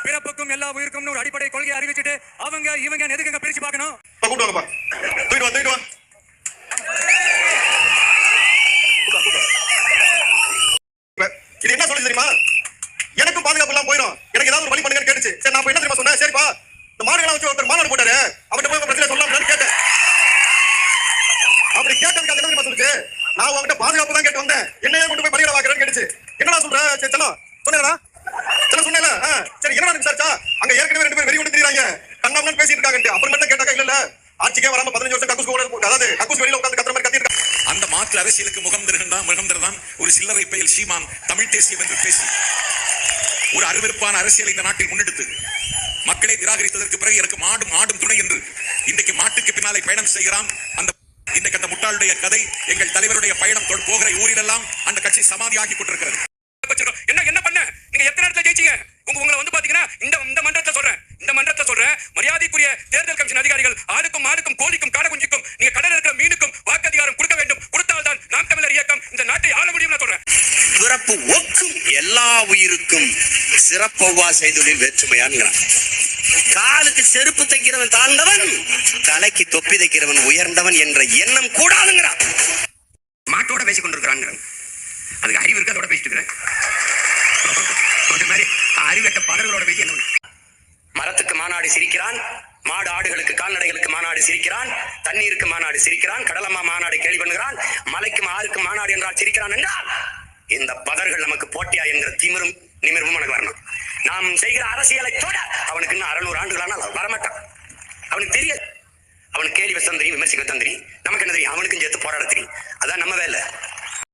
பிறப்புக்கும் எல்லா உயிருக்கும் ஒரு அடிப்படை கொள்கையை அறிவிச்சுட்டு அவங்க இவங்க எதுக்கு பிரிச்சு பார்க்கணும்? இது என்ன சொல்லுது தெரியுமா? எனக்கும் பாதுகாப்பு எல்லாம் போயிடும், எனக்கு ஏதாவது ஒரு வழி பண்ணுங்கன்னு கேட்டுச்சு. சரி நான் என்ன தெரியுமா சொன்னேன், சரிப்பா இந்த மாடுகளை வச்சு ஒருத்தர் மாநாடு போட்டாரு, அவர்கிட்ட போய் பிரச்சனை சொல்லலாம்னு கேட்டேன். அப்படி கேட்டதுக்கு என்ன தெரியுமா சொல்லுச்சு? நான் உங்ககிட்ட பாதுகாப்பு தான் கேட்டு வந்தேன், என்னையே கொண்டு போய் பலியிட வாக்குறேன்னு கேட்டுச்சு. என்னடா சொல்ற? சரி செல்லம் சொன்னேடா, செல்லம் சொன்னேன்ல. சரி என்னடா விசாரிச்சா? அங்க ஏற்கனவே 2 பேர் வெறி கொண்டு திரிறாங்க, கண்ணாமன்னு பேசிட்டு இருக்காங்க. அப்புறம் மட்டும் கேட்டாக்கா இல்ல ஆட்சிக்கே வராம 15 வருஷம் கக்கூஸ் கூட, அதாவது கக்கூஸ் வெளியில உட்கார்ந்து கத்துற மாதிரி கத்திட்டு அந்த மாற்று அரசியலுக்கு முகம் தருகின்றான் ஒரு சில்லறை பெயல் சீமான் தமிழ் தேசியம் என்று பேசி ஒரு அருவருப்பான அரசியலை இந்த நாட்டில் முன்னெடுத்து மக்களை நிராகரித்ததற்கு பிறகு எனக்கு மாடும் துணை என்று இன்றைக்கு மாட்டுக்கு பின்னாலே பயணம் செய்கிறான். இன்றைக்கு அந்த முட்டாளுடைய கதை எங்கள் தலைவருடைய பயணம் போகிற ஊரிலெல்லாம் அந்த கட்சி சமாதியாகி கொண்டிருக்கிறது. என்ன பண்ண நீங்க எத்தனை இடத்துல ஜெயிச்சீங்க? உங்களை வந்து பாத்தீங்கன்னா இந்த மன்றத்தை சொல்றேன் மரியாதைக்குரிய தேர்தல் கமிஷன் அதிகாரிகள் ஆடுக்கும் மாடுக்கும் கோழிக்கும் காடை குஞ்சுக்கும் நீங்க கடல் இருக்கிற மீனுக்கும் வாக்கு அதிகாரம் கொடுக்க வேண்டும். கொடுத்தால்தான் நாம் தமிழர் இயக்கம் இந்த நாட்டை ஆள முடியும் சொல்றேன். பிறப்பு ஒக்கும் எல்லா உயிருக்கும் சிறப்பவ்வா செய்தொழில் வேற்றுமையான்கிறான். காலுக்கு செருப்பு தைக்கிறவன் தாழ்ந்தவன், தலைக்கு தொப்பி தைக்கிறவன் உயர்ந்தவன் என்ற எண்ணம் கூடாதுங்கிறான். மாட்டோட பேசிக் கொண்டிருக்கிறாங்க, அதுக்கு அறிவு இருக்கு, அதோட பேசிட்டு இருக்கிறேன். அறிவட்ட பலர்களோட பேசி என்ன? மரத்துக்கு மாநாடு சிரிக்கிறான், மாடு ஆடுகளுக்கு கால்நடைகளுக்கு மாநாடு சிரிக்கிறான், தண்ணீருக்கு மாநாடு சிரிக்கிறான், கடலம்மா மாநாடு கேள்வி பண்ணுகிறான், மலைக்கும் ஆறுக்கும் மாநாடு என்றால் சிரிக்கிறான் என்றால் இந்த பதர்கள் நமக்கு போட்டியா என்கிற திமிரும் நிமிர்வும் எனக்கு வரணும். நாம் செய்கிற அரசியலை தொட அவனுக்கு இன்னும் 600 ஆண்டுகளானால் வரமாட்டான். அவனுக்கு தெரியாது. அவனுக்கு கேள்வி வசம் தெரியும், விமர்சிக்க தெரியும், நமக்கு என்ன தெரியும்? அவனுக்கும் சேர்த்து போராட தெரியும். அதான் நம்ம வேலை.